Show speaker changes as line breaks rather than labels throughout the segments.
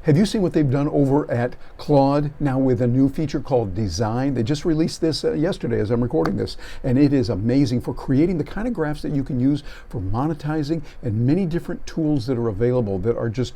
Have you seen what they've done over at Claude now with a new feature called Design? They just released this yesterday as I'm recording this, and it is amazing for creating the kind of graphs that you can use for monetizing, and many different tools that are available that are just,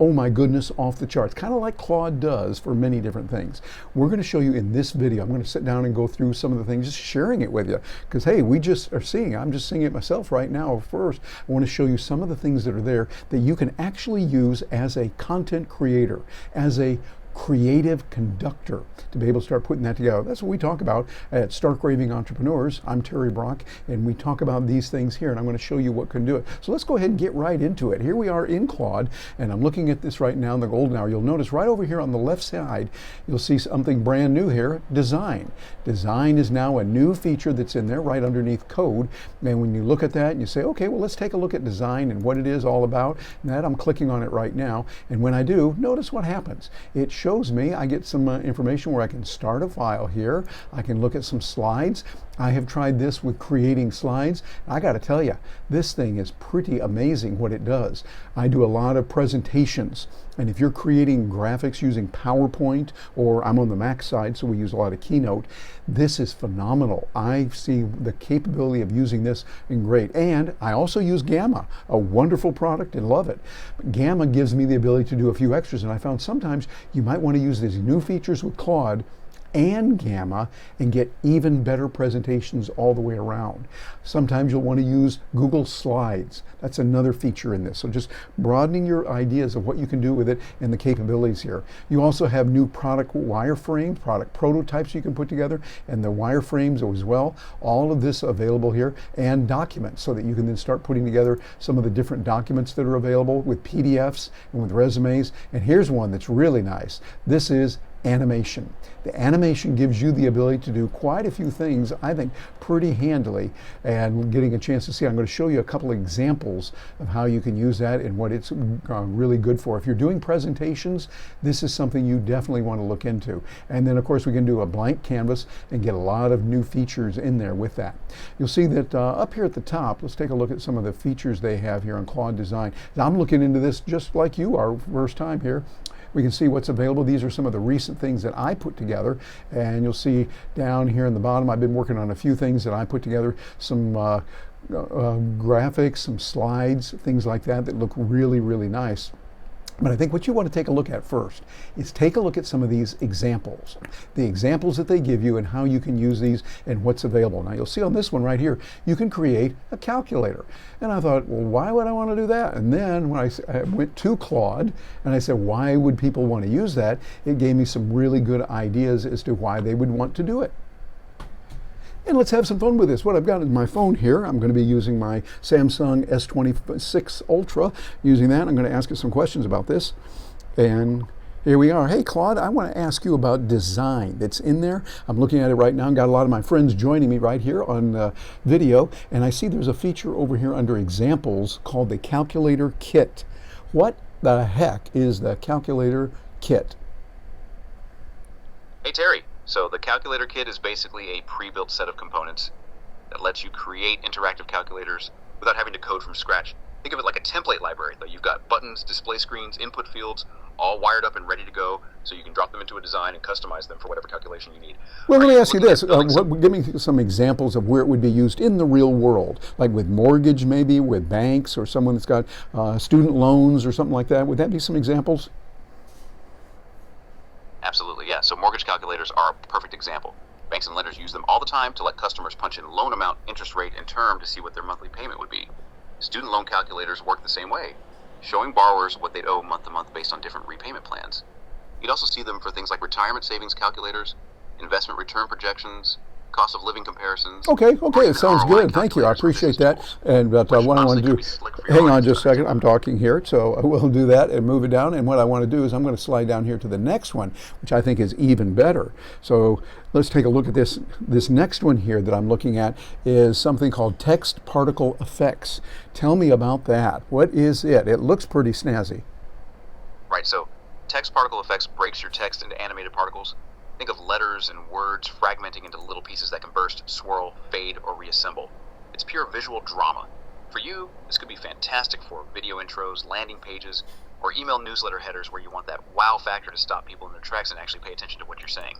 oh my goodness, off the charts, kind of like Claude does for many different things. We're going to show you in this video. I'm going to sit down and go through some of the things, just sharing it with you, because hey, we just are seeing, I'm just seeing it myself right now. First, I want to show you some of the things that are there that you can actually use as a content creator, as a creative conductor, to be able to start putting that together. That's what we talk about at Stark Raving Entrepreneurs. I'm Terry Brock, and we talk about these things here, and I'm going to show you what can do it. So let's go ahead and get right into it. Here we are in Claude, and I'm looking at this right now in the golden hour. You'll notice right over here on the left side, you'll see something brand new here, Design. Design is now a new feature that's in there right underneath Code, and when you look at that and you say, okay, well, let's take a look at Design and what it is all about, and that I'm clicking on it right now, and when I do, notice what happens. It shows me, I get some information where I can start a file here. I can look at some slides. I have tried this with creating slides. I got to tell you, this thing is pretty amazing what it does. I do a lot of presentations, and if you're creating graphics using PowerPoint, or I'm on the Mac side, so we use a lot of Keynote, this is phenomenal. I see the capability of using this in great. And I also use Gamma, a wonderful product, and love it. But Gamma gives me the ability to do a few extras, and I found sometimes you might want to use these new features with Claude and Gamma and get even better presentations all the way around. Sometimes you'll want to use Google Slides. That's another feature in this. So just broadening your ideas of what you can do with it and the capabilities here. You also have new product wireframes, product prototypes you can put together, and the wireframes as well. All of this available here, and documents, so that you can then start putting together some of the different documents that are available with PDFs and with resumes. And here's one that's really nice. This is animation. The animation gives you the ability to do quite a few things, I think, pretty handily, and getting a chance to see. I'm going to show you a couple of examples of how you can use that and what it's really good for. If you're doing presentations, this is something you definitely want to look into. And then of course we can do a blank canvas and get a lot of new features in there with that. You'll see that up here at the top, let's take a look at some of the features they have here on Claude Design. I'm looking into this just like you are, first time here. We can see what's available. These are some of the recent things that I put together, and you'll see down here in the bottom, I've been working on a few things that I put together, some graphics, some slides, things like that that look really, really nice. But I think what you want to take a look at first is take a look at some of these examples, the examples that they give you and how you can use these and what's available. Now you'll see on this one right here, you can create a calculator. And I thought, well, why would I want to do that? And then when I went to Claude and I said, why would people want to use that? It gave me some really good ideas as to why they would want to do it. And let's have some fun with this. What I've got is my phone here. I'm going to be using my Samsung S26 Ultra, using that. I'm going to ask it some questions about this. And here we are. Hey, Claude, I want to ask you about design that's in there. I'm looking at it right now. I've got a lot of my friends joining me right here on video. And I see there's a feature over here under examples called the Calculator Kit. What the heck is the Calculator Kit?
Hey, Terry. So the Calculator Kit is basically a pre-built set of components that lets you create interactive calculators without having to code from scratch. Think of it like a template library, though. You've got buttons, display screens, input fields, all wired up and ready to go, so you can drop them into a design and customize them for whatever calculation you need.
Well, let me ask you this. Give me some examples of where it would be used in the real world, like with mortgage maybe, with banks, or someone that's got student loans or something like that. Would that be some examples?
Absolutely, yeah. So mortgage calculators are a perfect example. Banks and lenders use them all the time to let customers punch in loan amount, interest rate, and term to see what their monthly payment would be. Student loan calculators work the same way, showing borrowers what they'd owe month to month based on different repayment plans. You'd also see them for things like retirement savings calculators, investment return projections, cost of living comparisons.
Okay, it sounds good. Thank you. I appreciate that. And what I want to do, hang on just a second. I'm talking here, so I will do that and move it down. And what I want to do is I'm going to slide down here to the next one, which I think is even better. So let's take a look at this. This next one here that I'm looking at is something called Text Particle Effects. Tell me about that. What is it? It looks pretty snazzy.
Right, so Text Particle Effects breaks your text into animated particles. Think of letters and words fragmenting into little pieces that can burst, swirl, fade, or reassemble. It's pure visual drama. For you, this could be fantastic for video intros, landing pages, or email newsletter headers where you want that wow factor to stop people in their tracks and actually pay attention to what you're saying.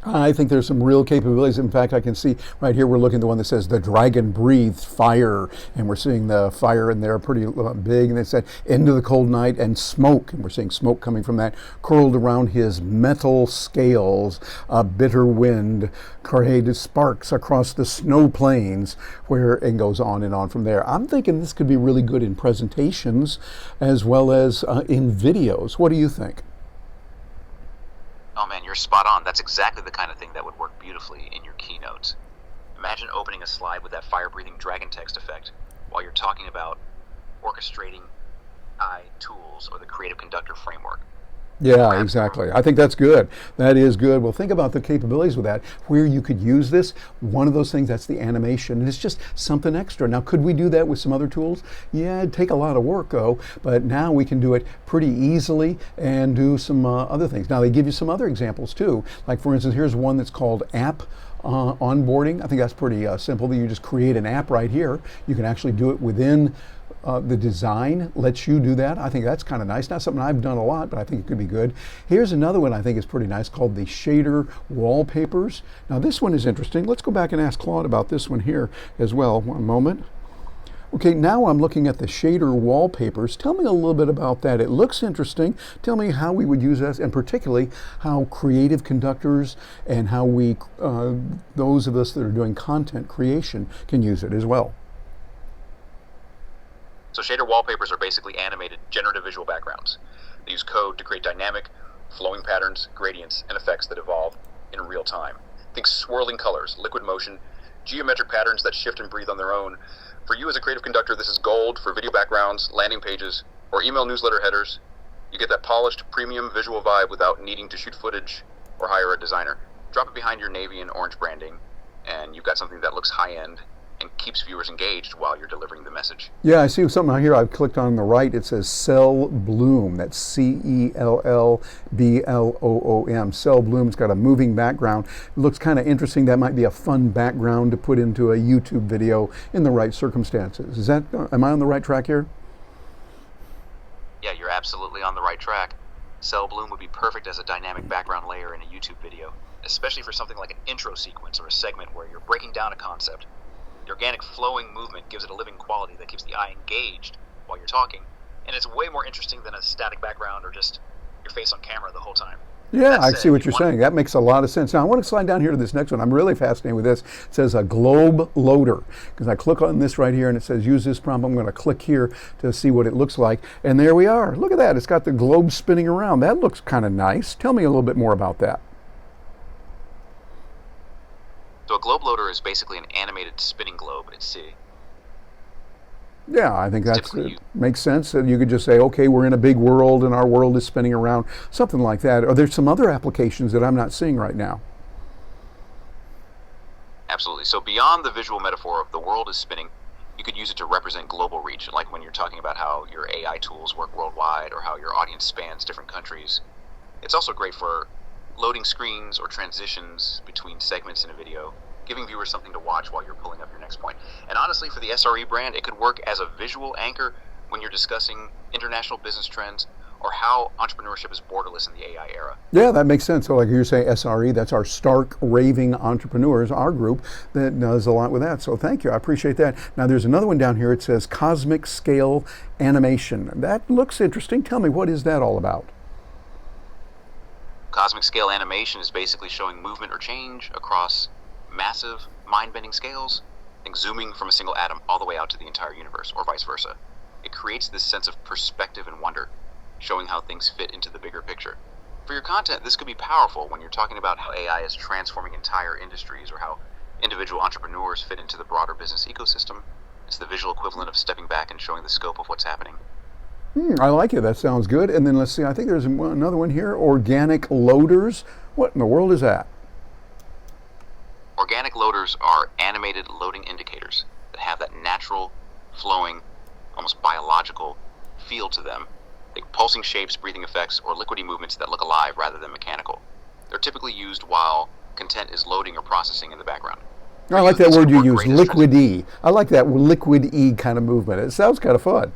I think there's some real capabilities. In fact, I can see right here, we're looking at the one that says the dragon breathed fire, and we're seeing the fire in there pretty big, and it said into the cold night and smoke, and we're seeing smoke coming from that, curled around his metal scales, a bitter wind created sparks across the snow plains, where it goes on and on from there. I'm thinking this could be really good in presentations as well as in videos. What do you think?
Oh man, you're spot on. That's exactly the kind of thing that would work beautifully in your keynotes. Imagine opening a slide with that fire-breathing dragon text effect while you're talking about orchestrating AI tools or the Creative Conductor framework.
Yeah, exactly. I think that's good. That is good. Well, think about the capabilities with that, where you could use this. One of those things, that's the animation. And it's just something extra. Now, could we do that with some other tools? Yeah, it'd take a lot of work, though. But now we can do it pretty easily and do some other things. Now, they give you some other examples, too. Like, for instance, here's one that's called app onboarding. I think that's pretty simple. That you just create an app right here. You can actually do it within the design lets you do that. I think that's kind of nice. Not something I've done a lot, but I think it could be good. Here's another one I think is pretty nice called the shader wallpapers. Now this one is interesting. Let's go back and ask Claude about this one here as well. One moment. Okay, now I'm looking at the shader wallpapers. Tell me a little bit about that. It looks interesting. Tell me how we would use this, and particularly how Creative Conductors and how we, those of us that are doing content creation, can use it as well.
So shader wallpapers are basically animated generative visual backgrounds. They use code to create dynamic, flowing patterns, gradients, and effects that evolve in real time. Think swirling colors, liquid motion, geometric patterns that shift and breathe on their own. For you as a creative conductor, this is gold for video backgrounds, landing pages, or email newsletter headers. You get that polished, premium visual vibe without needing to shoot footage or hire a designer. Drop it behind your navy and orange branding, and you've got something that looks high-end and keeps viewers engaged while you're delivering the message.
Yeah, I see something here. I've clicked on the right. It says Cell Bloom. That's CELLBLOOM. Cell Bloom. It's got a moving background. It looks kind of interesting. That might be a fun background to put into a YouTube video in the right circumstances. Is that? Am I on the right track here?
Yeah, you're absolutely on the right track. Cell Bloom would be perfect as a dynamic background layer in a YouTube video, especially for something like an intro sequence or a segment where you're breaking down a concept. The organic flowing movement gives it a living quality that keeps the eye engaged while you're talking, and it's way more interesting than a static background or just your face on camera the whole time.
Yeah, I see what you're saying. That makes a lot of sense. Now, I want to slide down here to this next one. I'm really fascinated with this. It says a globe loader, because I click on this right here and it says use this prompt. I'm going to click here to see what it looks like, and there we are. Look at that. It's got the globe spinning around. That looks kind of nice. Tell me a little bit more about that.
So a globe loader is basically an animated spinning globe at sea.
Yeah, I think that makes sense. You could just say, okay, we're in a big world and our world is spinning around, something like that. Are there some other applications that I'm not seeing right now?
Absolutely. So beyond the visual metaphor of the world is spinning, you could use it to represent global reach, like when you're talking about how your AI tools work worldwide or how your audience spans different countries. It's also great for loading screens or transitions between segments in a video, giving viewers something to watch while you're pulling up your next point. And honestly, for the SRE brand, it could work as a visual anchor when you're discussing international business trends or how entrepreneurship is borderless in the AI era.
Yeah, that makes sense. So like you're saying, SRE, that's our Stark Raving Entrepreneurs, our group that does a lot with that. So thank you, I appreciate that. Now there's another one down here. It says Cosmic Scale Animation. That looks interesting. Tell me, what is that all about?
Cosmic scale animation is basically showing movement or change across massive, mind-bending scales, think zooming from a single atom all the way out to the entire universe, or vice versa. It creates this sense of perspective and wonder, showing how things fit into the bigger picture. For your content, this could be powerful when you're talking about how AI is transforming entire industries or how individual entrepreneurs fit into the broader business ecosystem. It's the visual equivalent of stepping back and showing the scope of what's happening.
I like it. That sounds good. And then let's see, I think there's another one here, organic loaders. What in the world is that?
Organic loaders are animated loading indicators that have that natural, flowing, almost biological feel to them. Like pulsing shapes, breathing effects, or liquidy movements that look alive rather than mechanical. They're typically used while content is loading or processing in the background.
I like that word you use, liquidy. I like that liquid-y kind of movement. It sounds kind of fun.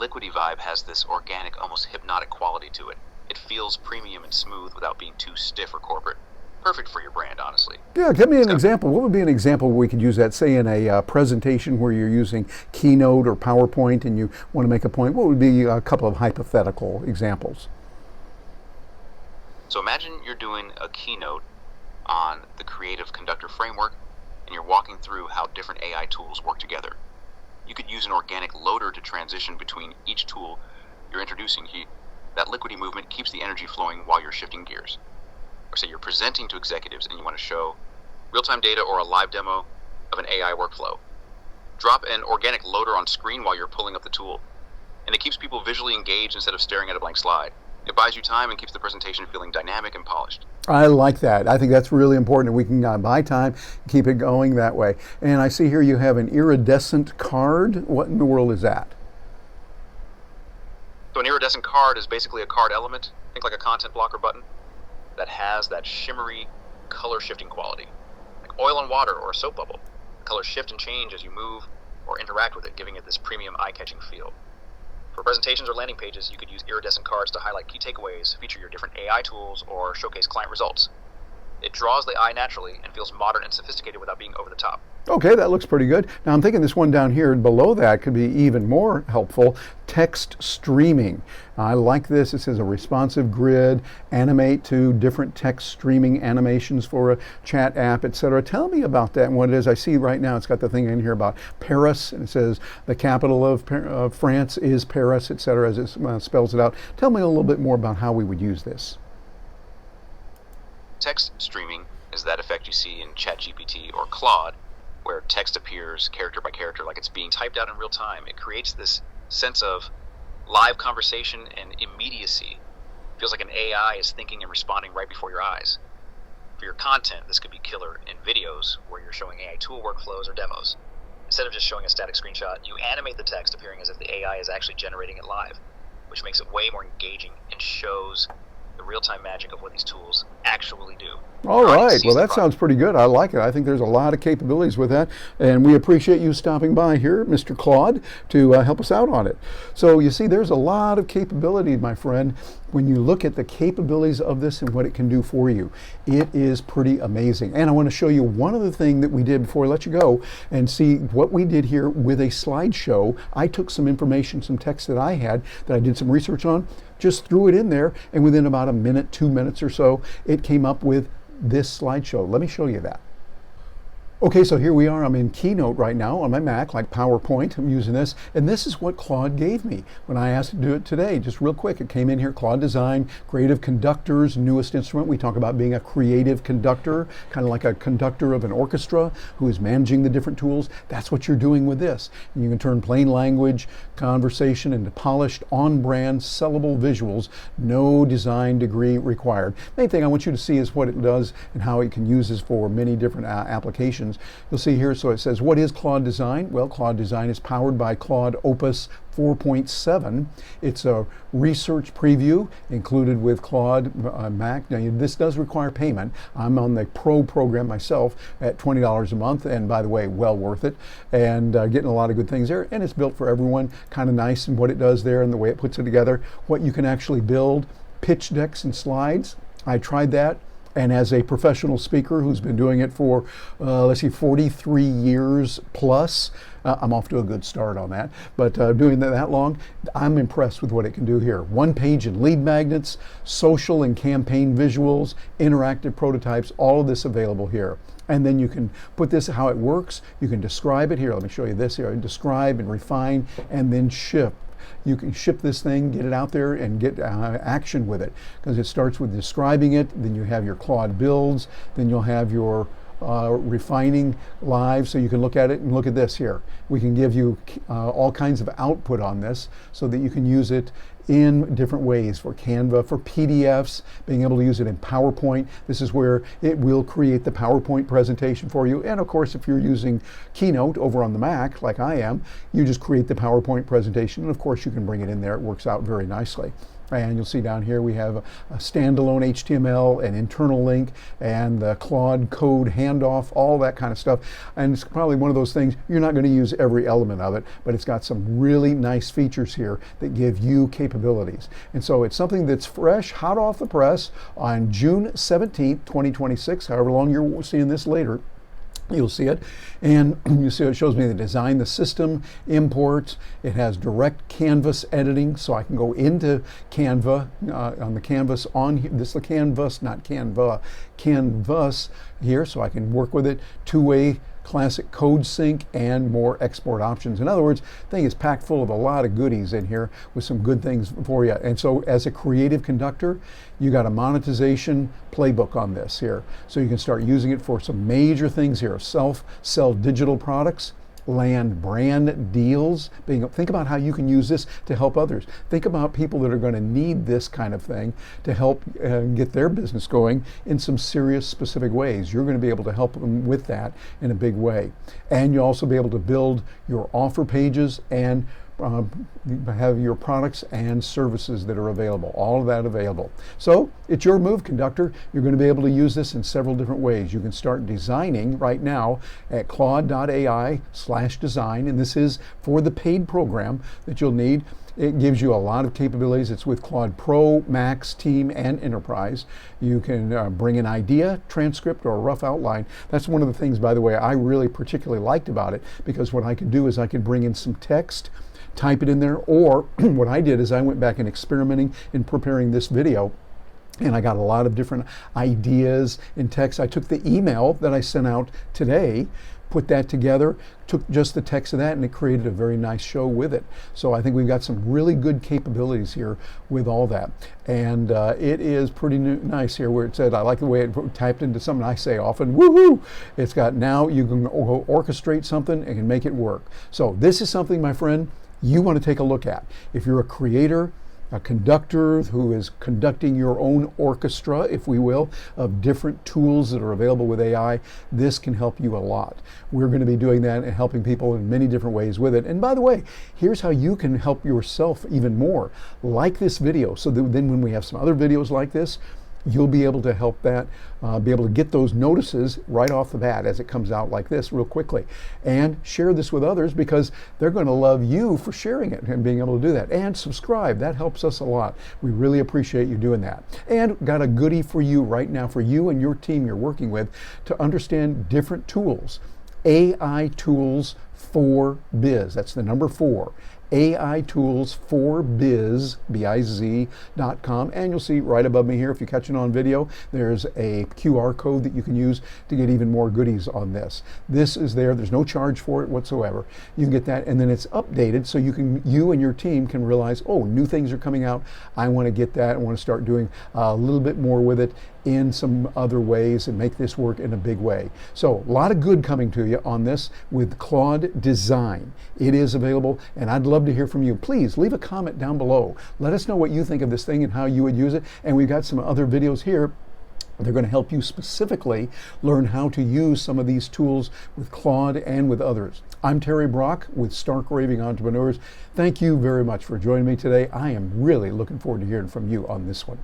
liquidy vibe has this organic, almost hypnotic quality to it. It feels premium and smooth without being too stiff or corporate. Perfect for your brand, honestly.
Yeah, give me an example. What would be an example where we could use that, say in a presentation where you're using Keynote or PowerPoint and you want to make a point? What would be a couple of hypothetical examples?
So imagine you're doing a keynote on the Creative Conductor framework and you're walking through how different AI tools work together. You could use an organic loader to transition between each tool you're introducing. That liquidy movement keeps the energy flowing while you're shifting gears. Or say you're presenting to executives and you want to show real-time data or a live demo of an AI workflow. Drop an organic loader on screen while you're pulling up the tool, and it keeps people visually engaged instead of staring at a blank slide. It buys you time and keeps the presentation feeling dynamic and polished.
I like that. I think that's really important. We can buy time, keep it going that way. And I see here you have an iridescent card. What in the world is that?
So an iridescent card is basically a card element, think like a content blocker button, that has that shimmery color shifting quality, like oil and water or a soap bubble. The colors shift and change as you move or interact with it, giving it this premium eye-catching feel. For presentations or landing pages, you could use iridescent cards to highlight key takeaways, feature your different AI tools, or showcase client results. It draws the eye naturally and feels modern and sophisticated without being over the top.
Okay, that looks pretty good. Now I'm thinking this one down here below that could be even more helpful. Text streaming. I like this. It says a responsive grid, animate to different text streaming animations for a chat app, etc. Tell me about that and what it is. I see right now it's got the thing in here about Paris, and it says the capital of France is Paris, etc. as it spells it out. Tell me a little bit more about how we would use this.
Text streaming is that effect you see in ChatGPT or Claude, where text appears character by character like it's being typed out in real time. It creates this sense of live conversation and immediacy. It feels like an AI is thinking and responding right before your eyes. For your content, this could be killer in videos where you're showing AI tool workflows or demos. Instead of just showing a static screenshot, you animate the text appearing as if the AI is actually generating it live, which makes it way more engaging and shows the real-time magic of what these tools actually do.
All right, well that sounds pretty good. I like it. I think there's a lot of capabilities with that, and we appreciate you stopping by here, Mr. Claude, to help us out on it. So you see, there's a lot of capability, my friend, when you look at the capabilities of this and what it can do for you. It is pretty amazing. And I want to show you one other thing that we did before I let you go and see what we did here with a slideshow. I took some information, some text that I had that I did some research on, just threw it in there, and within about a minute, 2 minutes or so, it came up with this slideshow. Let me show you that. Okay, so here we are. I'm in Keynote right now on my Mac, like PowerPoint. I'm using this, and this is what Claude gave me when I asked it to do it today. Just real quick, it came in here, Claude Design, Creative Conductors, newest instrument. We talk about being a creative conductor, kind of like a conductor of an orchestra who is managing the different tools. That's what you're doing with this. And you can turn plain language, conversation into polished, on-brand, sellable visuals. No design degree required. Main thing I want you to see is what it does and how it can use this for many different applications. You'll see here, so it says, what is Claude Design? Well, Claude Design is powered by Claude Opus 4.7. It's a research preview included with Claude Mac. Now, this does require payment. I'm on the Pro program myself at $20 a month, and by the way, well worth it, and getting a lot of good things there. And it's built for everyone, kind of nice in what it does there and the way it puts it together. What you can actually build, pitch decks and slides. I tried that. And as a professional speaker who's been doing it for, 43 years plus, I'm off to a good start on that. But doing that long, I'm impressed with what it can do here. One page and lead magnets, social and campaign visuals, interactive prototypes, all of this available here. And then you can put this, how it works, you can describe it here. Let me show you this here. Describe and refine and then ship. You can ship this thing, get it out there, and get action with it. Because it starts with describing it, then you have your Claude builds, then you'll have your refining live, so you can look at it and look at this here. We can give you all kinds of output on this so that you can use it in different ways for Canva, for PDFs, being able to use it in PowerPoint. This is where it will create the PowerPoint presentation for you. And of course, if you're using Keynote over on the Mac, like I am, you just create the PowerPoint presentation, and of course you can bring it in there. It works out very nicely. And you'll see down here we have a standalone HTML, an internal link, and the Claude code handoff, all that kind of stuff. And it's probably one of those things, you're not going to use every element of it, but it's got some really nice features here that give you capabilities. And so it's something that's fresh, hot off the press on June 17th, 2026, however long you're seeing this later. You'll see it, and you see it shows me the design, the system, imports. It has direct canvas editing, so I can go into Canva on the canvas on here. This is the canvas, not Canva, canvas here, so I can work with it. Two-way classic code sync and more export options. In other words, the thing is packed full of a lot of goodies in here with some good things for you. And so as a creative conductor, you got a monetization playbook on this here. So you can start using it for some major things here. Sell digital products, land brand deals. Think about how you can use this to help others. Think about people that are going to need this kind of thing to help get their business going in some serious specific ways. You're going to be able to help them with that in a big way. And you'll also be able to build your offer pages and have your products and services that are available, all of that available. So it's your move, conductor. You're going to be able to use this in several different ways. You can start designing right now at claude.ai/design, and this is for the paid program that you'll need. It gives you a lot of capabilities. It's with Claude Pro, Max, Team, and Enterprise. You can bring an idea, transcript, or a rough outline. That's one of the things, by the way, I really particularly liked about it, because what I could do is I could bring in some text, type it in there, or what I did is I went back and experimenting in preparing this video, and I got a lot of different ideas in text. I took the email that I sent out today, put that together, took just the text of that, and it created a very nice show with it. So I think we've got some really good capabilities here with all that. And it is pretty nice here where it said, I like the way it typed into something I say often, woohoo! It's got now you can orchestrate something and can make it work. So this is something, my friend, you want to take a look at. If you're a creator, a conductor who is conducting your own orchestra, if we will, of different tools that are available with AI, this can help you a lot. We're going to be doing that and helping people in many different ways with it. And by the way, here's how you can help yourself even more. Like this video, so that then when we have some other videos like this, you'll be able to help that, be able to get those notices right off the bat as it comes out like this real quickly. And share this with others, because they're going to love you for sharing it and being able to do that. And subscribe, that helps us a lot. We really appreciate you doing that. And got a goodie for you right now, for you and your team you're working with, to understand different tools. AI tools for biz, that's the number 4. AI tools for biz, biz.com, and you'll see right above me here, if you catch it on video, there's a QR code that you can use to get even more goodies on this. This is there's no charge for it whatsoever. You can get that, and then it's updated so you and your team can realize, oh, new things are coming out, I want to get that, I want to start doing a little bit more with it in some other ways and make this work in a big way. So a lot of good coming to you on this with Claude Design. It is available, and I'd love to hear from you. Please leave a comment down below. Let us know what you think of this thing and how you would use it. And we've got some other videos here. They're going to help you specifically learn how to use some of these tools with Claude and with others. I'm Terry Brock with Stark Raving Entrepreneurs. Thank you very much for joining me today. I am really looking forward to hearing from you on this one.